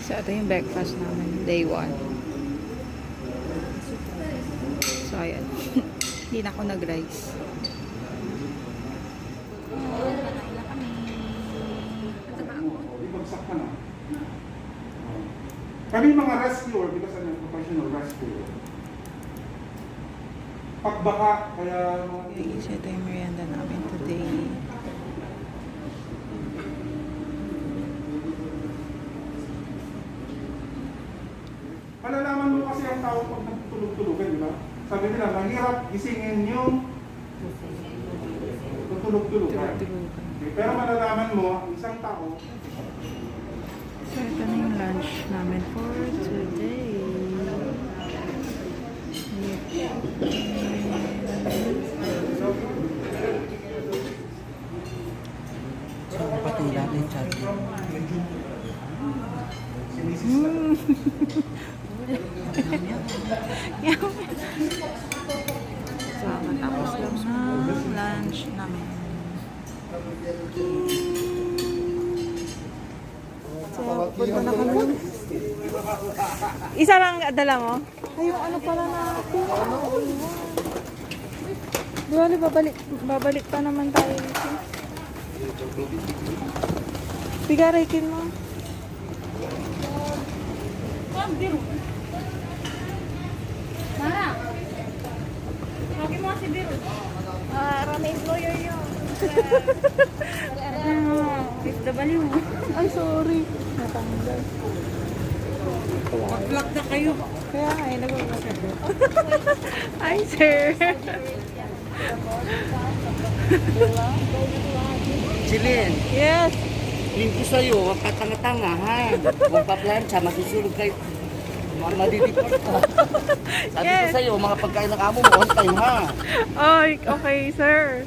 So, ito yung breakfast namin. Day 1. So, ayan. Hindi na ako nag-rice. Ibagsak ka na. Kami mga rescuer, because I'm a professional rescuer. Pagbaka, kaya mga... So, ito yung merienda namin today. Malalaman mo kasi ang tao pag nagtutulog-tulugan, di ba? Sabi nila, mahirap gisingin yung tutulog-tulugan. Okay, pero malalaman mo, ang isang tao, So, ito na yung lunch namin for today. So, napatila na yung chat. So, matapos lang ng lunch namin. So, punta na kami. Isa lang dala mo? Ay, yung ano pala natin. Di ba, babalik pa naman tayo dito. Bigarikin mo. Mara, lagi mo si Biro. Rami employer yun. FW. Ay, sorry. Natanggal. Mag-vlog na kayo. Kaya nga, nag-uusap. Hi, sir. Chilin, Yes. lingko sa'yo, huwag ka tanga-tanga, ha? Huwag pa plancha, masusulog kayo. Madidiport ka. Sabi ko Yes. sa'yo, mga pagkain ng amo mo, on time, ha? Oh, okay, sir.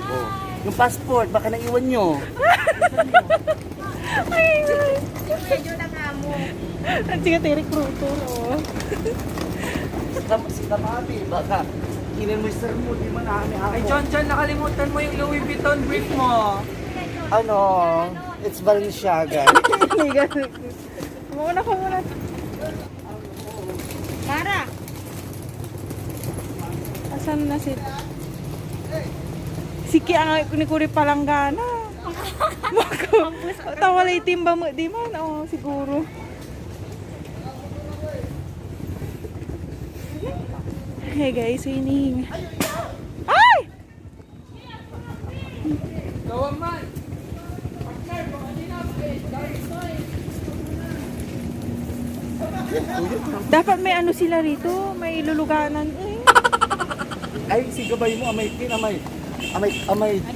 Oh. Yung passport, baka naiwan nyo. Ay, Medyo na nga mo. ang siga recruiter, oh. Si Kamabi, baka kinin mo yung sir mo, di man namin ako. Ay, John, nakalimutan mo yung Louis Vuitton brief mo. Ano, it's Balenciaga. Muna ko muna. Mara, Asan na si... Siki ang kunikuri palanggana. Mako. Tawalay timba mo di man, oh, siguro. Hey guys, ini. Ay! Gawang man. Dapat may ano sila rito, may luluganan eh. Ay, si gabay mo, amay,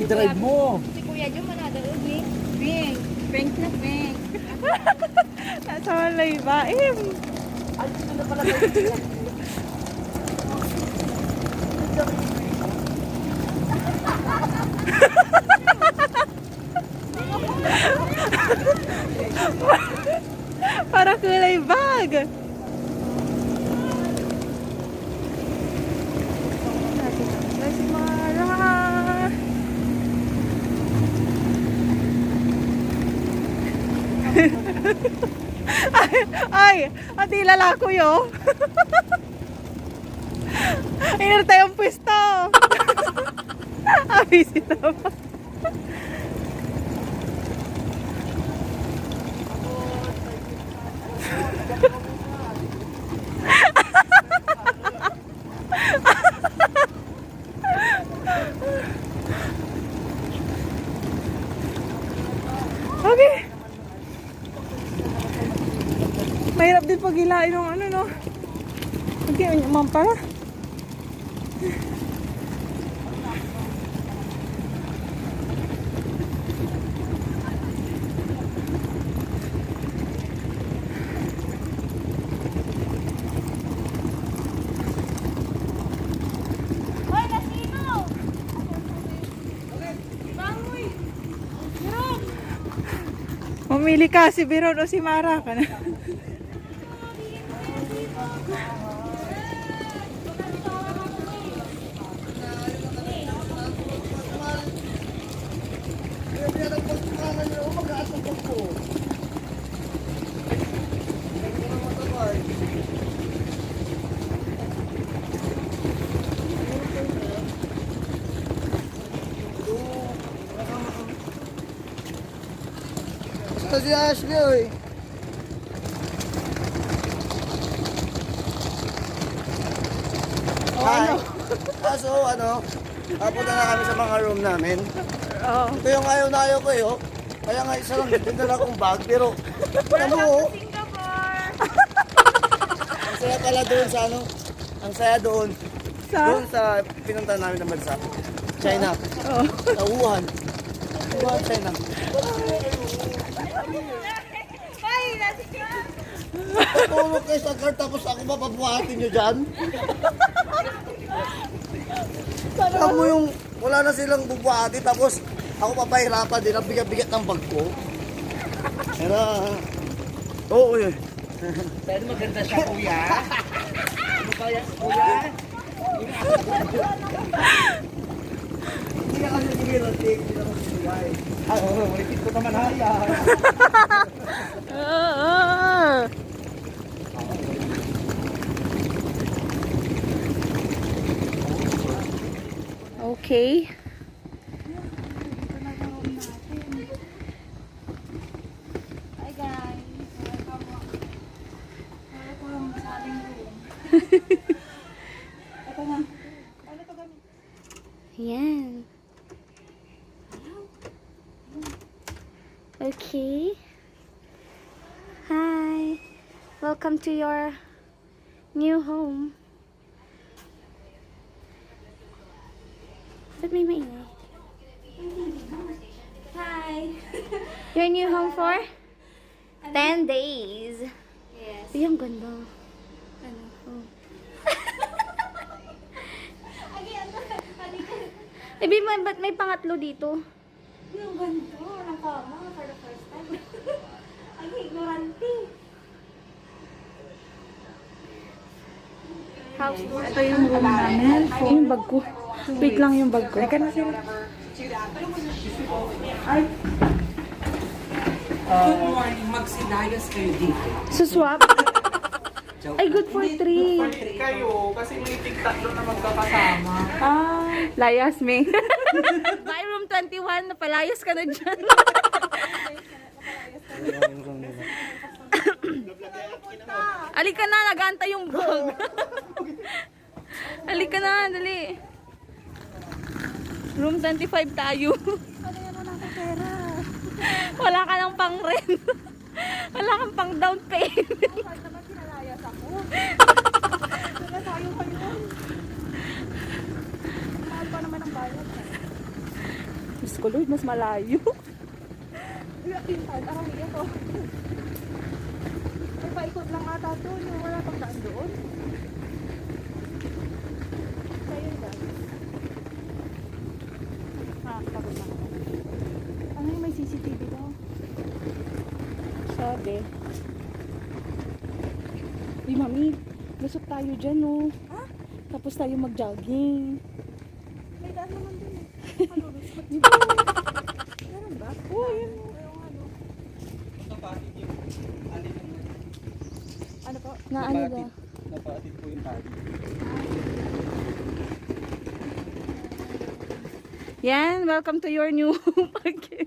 i-drive mo. si Kuya Jo manada ugli. Bing, prank na prank. Nasa walay ba? Ay, sino na pala kayo? Para kulay bag. Si Mara. Ay, ati lalako yo. Inar tayong pwesto. Abi sila ba? Okay. Mahirap din paghilain ng ano, no? Okay, unyamang pala. Hoy, Lasino! Bangoy! Mamili ka si Biron o si Mara ka na. to si Ashley, oy. Hi. So, papunta na kami sa mga room namin. Oo. Ito yung ayaw na ayaw ko, eh. Kaya nga isa lang, dinala akong bag, pero ano, Singapore! ang saya pala doon sa ang saya doon. Doon sa pinunta namin ng bansa. China. Oo. Sa Wuhan. Wuhan, China. Ay, nasi ka! Patulog kayo sa car, tapos ako mapabuhatin nyo dyan. Alam mo yung wala na silang bubuhati, tapos ako papahirapan din ang bigat-bigat ng bag ko. Pero, oo yun. Pero maganda siya, kuya. Ano kaya, kuya? Hindi ka kasi sige lang, hindi na masigay. Ay, oo, ulitin ko naman haya. Oo. Okay. Hi guys! Welcome sa ating room. Ito na. Ano to gamit? Yan. Okay. Hi. Welcome to your new home. Ba't may maingay? Hi! Your new home for 10 days. Yes. Uy, ang ganda. Ano? Oh. Agi, ano? Halika. Eh, babe, ba't may pangatlo dito? Yung ganito. Walang kama for the first time. Agi, ignorante. House tour. Ito yung room namin. Yung bag ko. Wait lang yung bag ko. Teka na sila. Ay, Good morning. Magsilayas kayo dito. Suswap? Ay, good for 3. Kayo, kasi may tig-tatlo na magkakasama. ah, Layas, me. By room 21, napalayas ka na dyan. Alika na, nag-aantay yung bag. Alika na, dali. Room 25 tayo. Wala ka ng pang rent. Wala kang pang down payment. Diyos ko Lord, mas malayo. May paikot lang ata doon. Yung wala pang daan doon. Sa'yo ba? Pagod na ako. Ano yung may CCTV daw? Sabi. Uy, mami, lusot tayo dyan, oh. Ha? Tapos tayo mag-jogging. May daan naman doon eh. Malulusot. Meron ba? Oo, yun. Ano po? Na ano ba? Napatid po yung tagi. Yan, welcome to your new home again.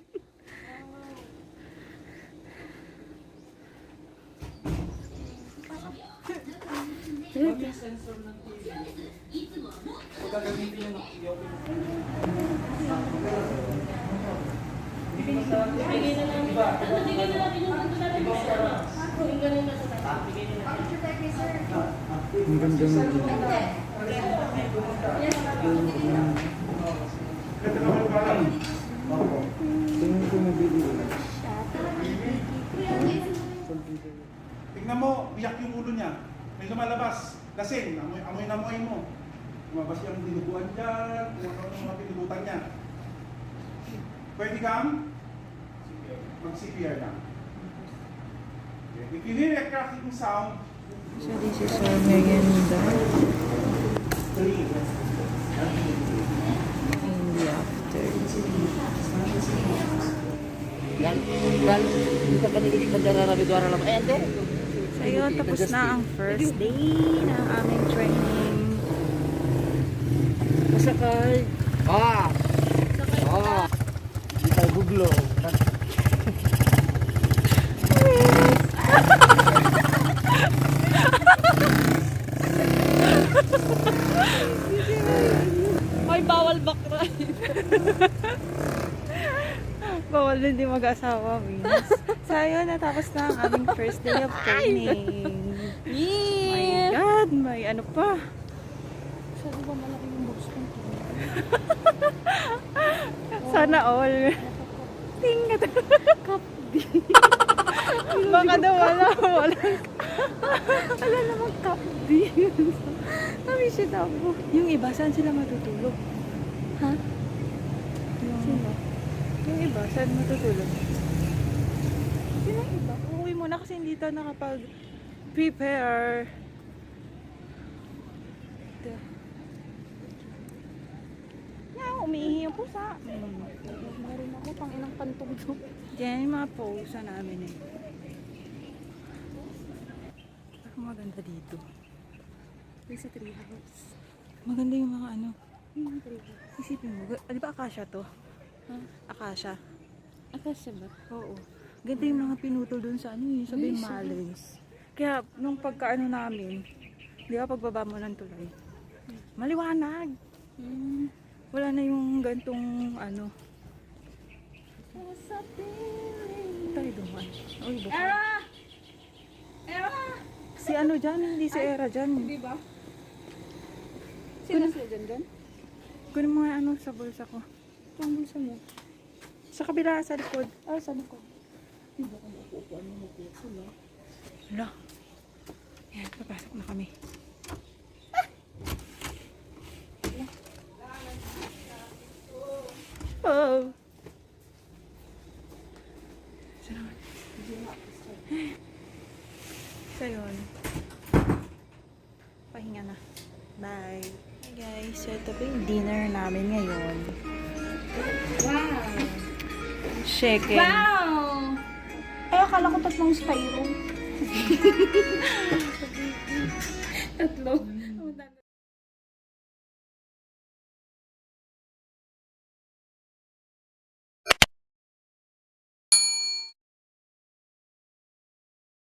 Kung gagamitin yung Ang ganda mo. Ito naman parang. Tingin ko nabili. Tignan mo, biyak yung ulo niya. May lumalabas. Lasing, amoy na amoy mo. Lumabas yung dinuguan dyan, kung ano yung mga pinugutan niya. Pwede kang mag-CPR lang. Okay. If you hear a cracking sound, So this is our merienda breathe. in the afternoon. Yan, hindi ka panilig pa dyan na bidwara lang. Eh, hindi. So yun, tapos na ang first day ng aming training. Masakay. Ah! Ah! Hindi tayo guglo. Lalo hindi mag-asawa, Vince. So, ayun, natapos na ang aming first day of training. Oh my God, may ano pa. Sabi ba malaki yung box ko? Sana all. Tingat. Baka daw wala. Wala namang cup din. Sabi siya daw. Yung iba, saan sila matutulog? Ha? Yung iba, saan matutulog? Sino yung iba? Uuwi muna kasi hindi tayo nakapag-prepare. Umiihi yung pusa. Meron ako pang inang pantog to. Yan yung mga pusa namin eh. Pero maganda dito. Yung sa treehouse. Maganda yung mga ano. Yung treehouse. Isipin mo, di ba akasya to? Ha? Akasya. Akasya ba? Oo. Ganda yung mga pinutol dun sa ano yung sa Nice, Malay. Kaya nung pagkaano namin, di ba pagbaba mo ng tulay, maliwanag. Wala na yung gantong ano. Tayo duman. Uy, baka. Era! Si ano dyan, hindi si Era dyan. Di ba? Sino sila dyan? Kunin mo nga ano sa bulsa ko. Ang bulsa mo? Sa kabila, sa likod. Ah, saan ako? Wala. Yan, papasok na kami. Oh. So yun. Pahinga na. Bye. Hi guys, so ito po yung dinner namin ngayon. Wow! Chicken. Wow! Ay, akala ko tatlong styro. Tatlo.